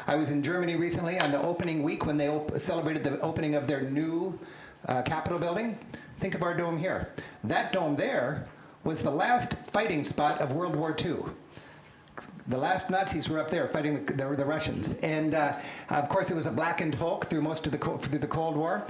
I was in Germany recently on the opening week when they celebrated the opening of their new Capitol building. Think of our dome here. That dome there was the last fighting spot of World War II. The last Nazis were up there fighting the Russians. And of course, it was a blackened hulk through most of the Cold War.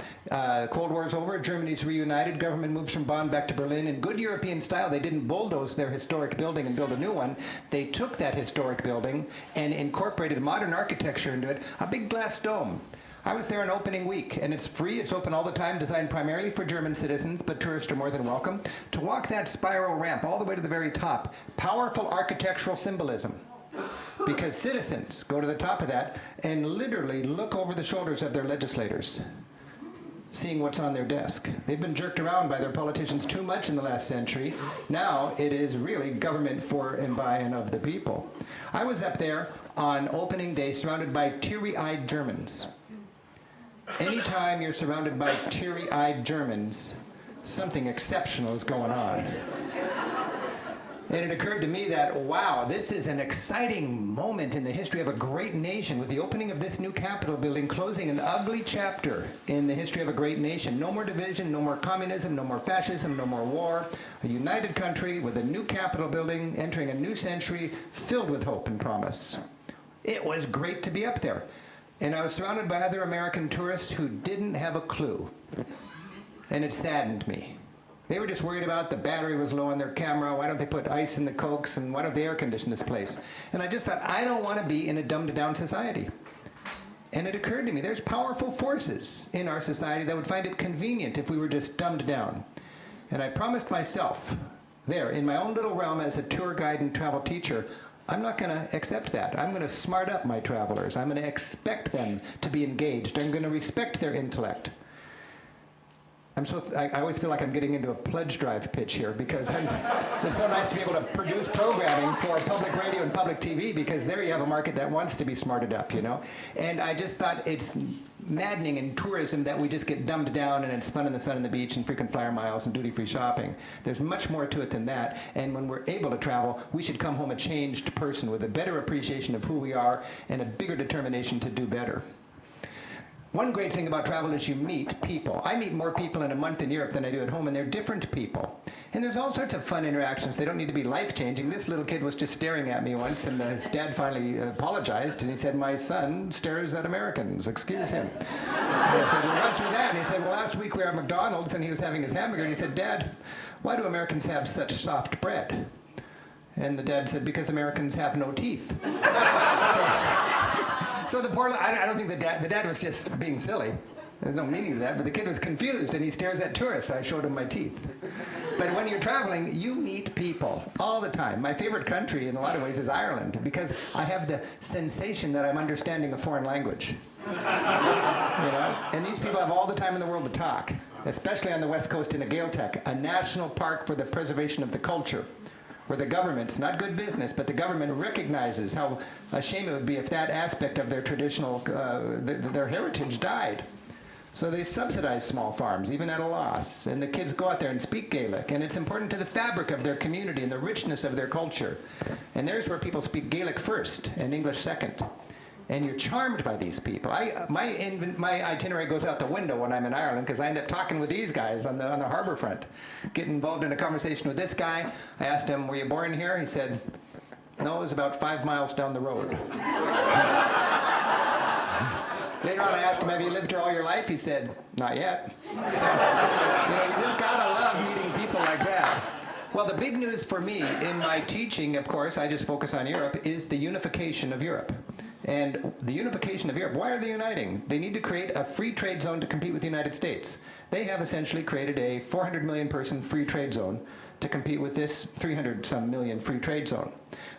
Cold War's over, Germany's reunited, government moves from Bonn back to Berlin. In good European style, they didn't bulldoze their historic building and build a new one. They took that historic building and incorporated modern architecture into it, a big glass dome. I was there on opening week, and it's free, it's open all the time, designed primarily for German citizens, but tourists are more than welcome. To walk that spiral ramp all the way to the very top, powerful architectural symbolism. Because citizens go to the top of that and literally look over the shoulders of their legislators, seeing what's on their desk. They've been jerked around by their politicians too much in the last century. Now it is really government for and by and of the people. I was up there on opening day surrounded by teary-eyed Germans. Anytime you're surrounded by teary-eyed Germans, something exceptional is going on. And it occurred to me that, wow, this is an exciting moment in the history of a great nation, with the opening of this new Capitol building, closing an ugly chapter in the history of a great nation. No more division, no more communism, no more fascism, no more war. A united country with a new Capitol building, entering a new century filled with hope and promise. It was great to be up there. And I was surrounded by other American tourists who didn't have a clue. And it saddened me. They were just worried about the battery was low on their camera, why don't they put ice in the Cokes, and why don't they air condition this place? And I just thought, I don't want to be in a dumbed down society. And it occurred to me, there's powerful forces in our society that would find it convenient if we were just dumbed down. And I promised myself, there, in my own little realm as a tour guide and travel teacher, I'm not going to accept that. I'm going to smart up my travelers. I'm going to expect them to be engaged. I'm going to respect their intellect. I always feel like I'm getting into a pledge drive pitch here, because it's so nice to be able to produce programming for public radio and public TV, because there you have a market that wants to be smarted up, you know? And I just thought it's maddening in tourism that we just get dumbed down and it's fun in the sun and the beach and frequent flyer miles and duty-free shopping. There's much more to it than that, and when we're able to travel, we should come home a changed person with a better appreciation of who we are and a bigger determination to do better. One great thing about travel is you meet people. I meet more people in a month in Europe than I do at home, and they're different people. And there's all sorts of fun interactions. They don't need to be life-changing. This little kid was just staring at me once, and his dad finally apologized, and he said, "My son stares at Americans. Excuse him." And I said, "Well, what's with that?" And he said, "Well, last week we were at McDonald's, and he was having his hamburger, and he said, 'Dad, why do Americans have such soft bread?' And the dad said, 'Because Americans have no teeth.'" So the poor, I don't think the dad was just being silly. There's no meaning to that, but the kid was confused, and he stares at tourists. I showed him my teeth. But when you're traveling, you meet people all the time. My favorite country, in a lot of ways, is Ireland, because I have the sensation that I'm understanding a foreign language. You know? And these people have all the time in the world to talk, especially on the West Coast in a Gaeltacht, a national park for the preservation of the culture, where the government's not good business, but the government recognizes how a shame it would be if that aspect of their traditional, their heritage died. So they subsidize small farms, even at a loss. And the kids go out there and speak Gaelic. And it's important to the fabric of their community and the richness of their culture. And there's where people speak Gaelic first and English second. And you're charmed by these people. My itinerary goes out the window when I'm in Ireland, because I end up talking with these guys on the harbor front. Get involved in a conversation with this guy. I asked him, "Were you born here?" He said, "No, it was about 5 miles down the road." Later on, I asked him, "Have you lived here all your life?" He said, "Not yet." So, you know, you just gotta love meeting people like that. Well, the big news for me in my teaching, of course, I just focus on Europe, is the unification of Europe. And the unification of Europe, why are they uniting? They need to create a free trade zone to compete with the United States. They have essentially created a 400 million person free trade zone to compete with this 300-some million free trade zone.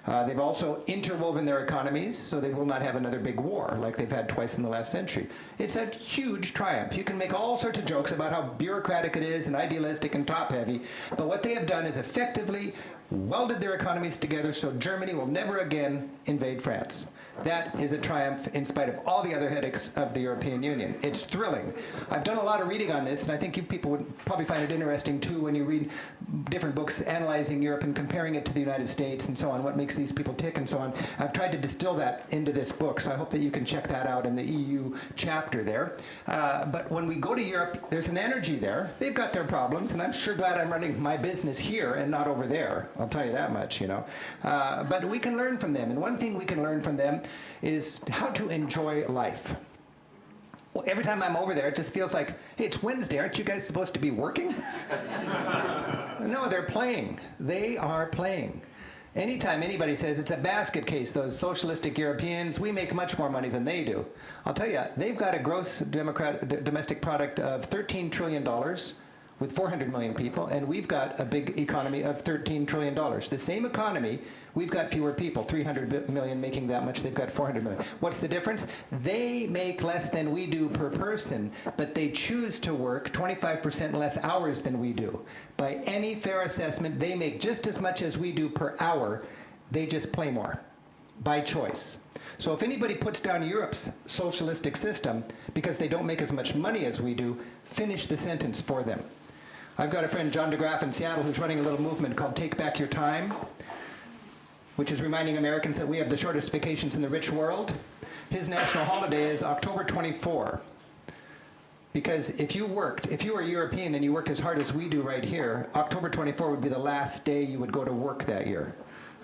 They've also interwoven their economies so they will not have another big war like they've had twice in the last century. It's a huge triumph. You can make all sorts of jokes about how bureaucratic it is and idealistic and top-heavy, but what they have done is effectively welded their economies together so Germany will never again invade France. That is a triumph in spite of all the other headaches of the European Union. It's thrilling. I've done a lot of reading on this. this, and I think you people would probably find it interesting too when you read different books analyzing Europe and comparing it to the United States and so on, what makes these people tick and so on. I've tried to distill that into this book, so I hope that you can check that out in the EU chapter there. But when we go to Europe, there's an energy there. They've got their problems, and I'm sure glad I'm running my business here and not over there. I'll tell you that much, you know. But we can learn from them, and one thing we can learn from them is how to enjoy life. Well, every time I'm over there, it just feels like, hey, it's Wednesday. Aren't you guys supposed to be working? No, they're playing. They are playing. Anytime anybody says it's a basket case, those socialistic Europeans, we make much more money than they do. I'll tell you, they've got a gross domestic product of $13 trillion with 400 million people, and we've got a big economy of $13 trillion. The same economy, we've got fewer people, 300 million making that much, they've got 400 million. What's the difference? They make less than we do per person, but they choose to work 25% less hours than we do. By any fair assessment, they make just as much as we do per hour, they just play more, by choice. So if anybody puts down Europe's socialistic system because they don't make as much money as we do, finish the sentence for them. I've got a friend, John DeGraff in Seattle, who's running a little movement called Take Back Your Time, which is reminding Americans that we have the shortest vacations in the rich world. His national holiday is October 24. Because if you were a European and you worked as hard as we do right here, October 24 would be the last day you would go to work that year.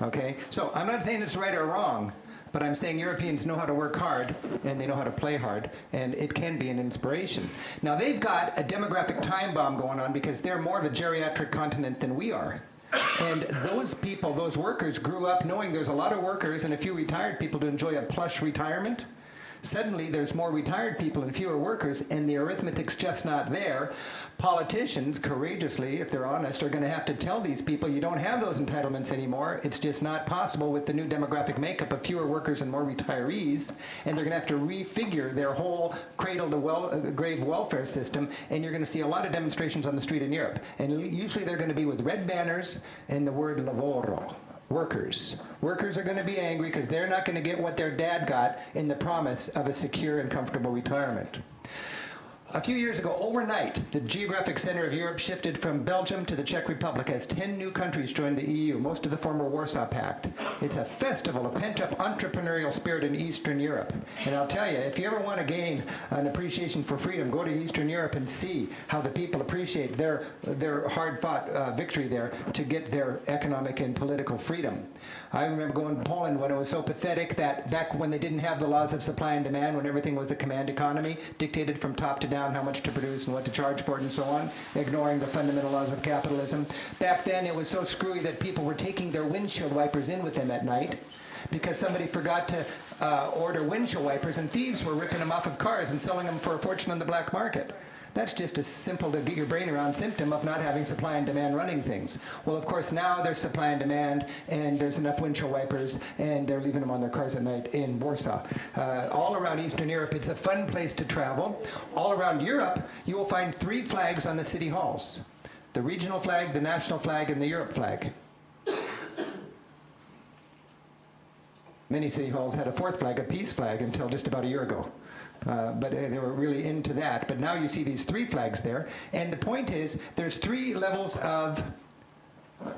Okay? So I'm not saying it's right or wrong, but I'm saying Europeans know how to work hard, and they know how to play hard, and it can be an inspiration. Now, they've got a demographic time bomb going on because they're more of a geriatric continent than we are. And those people, those workers, grew up knowing there's a lot of workers and a few retired people to enjoy a plush retirement. Suddenly, there's more retired people and fewer workers, and the arithmetic's just not there. Politicians, courageously, if they're honest, are going to have to tell these people, you don't have those entitlements anymore. It's just not possible with the new demographic makeup of fewer workers and more retirees, and they're going to have to refigure their whole cradle-to-grave welfare system, and you're going to see a lot of demonstrations on the street in Europe. And usually they're going to be with red banners and the word lavoro. Workers. Workers are going to be angry because they're not going to get what their dad got in the promise of a secure and comfortable retirement. A few years ago, overnight, the geographic center of Europe shifted from Belgium to the Czech Republic as 10 new countries joined the EU, most of the former Warsaw Pact. It's a festival of pent-up entrepreneurial spirit in Eastern Europe. And I'll tell you, if you ever want to gain an appreciation for freedom, go to Eastern Europe and see how the people appreciate their hard-fought victory there to get their economic and political freedom. I remember going to Poland when it was so pathetic that back when they didn't have the laws of supply and demand, when everything was a command economy, dictated from top to down how much to produce and what to charge for it and so on, ignoring the fundamental laws of capitalism. Back then, it was so screwy that people were taking their windshield wipers in with them at night because somebody forgot to order windshield wipers, and thieves were ripping them off of cars and selling them for a fortune on the black market. That's just a simple to get your brain around symptom of not having supply and demand running things. Well, of course, now there's supply and demand, and there's enough windshield wipers, and they're leaving them on their cars at night in Warsaw. All around Eastern Europe, it's a fun place to travel. All around Europe, you will find 3 flags on the city halls: the regional flag, the national flag, and the Europe flag. Many city halls had a 4th flag, a peace flag, until just about a year ago. But they were really into that. But now you see these 3 flags there. And the point is, there's 3 levels of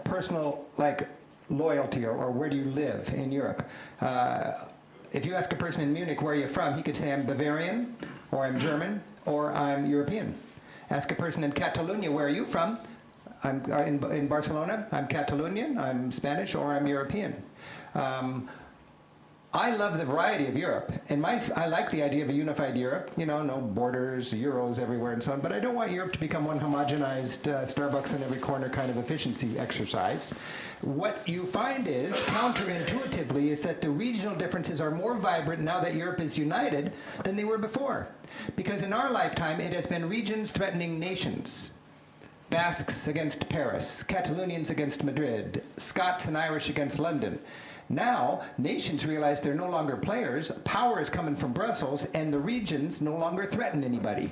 personal, loyalty, or where do you live in Europe. If you ask a person in Munich, where are you from, he could say, I'm Bavarian, or I'm German, or I'm European. Ask a person in Catalonia, where are you from? I'm in Barcelona, I'm Catalonian, I'm Spanish, or I'm European. I love the variety of Europe, and I like the idea of a unified Europe, you know, no borders, euros everywhere and so on, but I don't want Europe to become one homogenized Starbucks in every corner kind of efficiency exercise. What you find is, counterintuitively, is that the regional differences are more vibrant now that Europe is united than they were before. Because in our lifetime, it has been regions threatening nations. Basques against Paris, Catalonians against Madrid, Scots and Irish against London. Now, nations realize they're no longer players, power is coming from Brussels, and the regions no longer threaten anybody.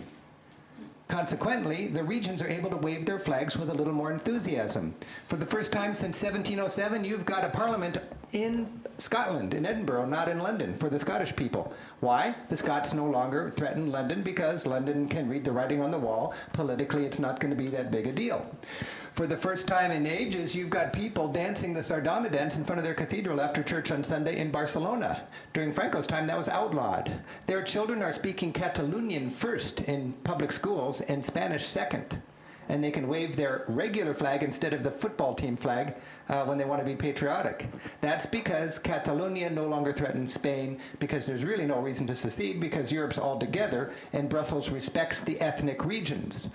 Consequently, the regions are able to wave their flags with a little more enthusiasm. For the first time since 1707, you've got a parliament in Scotland, in Edinburgh, not in London, for the Scottish people. Why? The Scots no longer threaten London because London can read the writing on the wall. Politically, it's not going to be that big a deal. For the first time in ages, you've got people dancing the Sardana dance in front of their cathedral after church on Sunday in Barcelona. During Franco's time, that was outlawed. Their children are speaking Catalonian first in public schools and Spanish second. And they can wave their regular flag instead of the football team flag when they want to be patriotic. That's because Catalonia no longer threatens Spain, because there's really no reason to secede, because Europe's all together and Brussels respects the ethnic regions.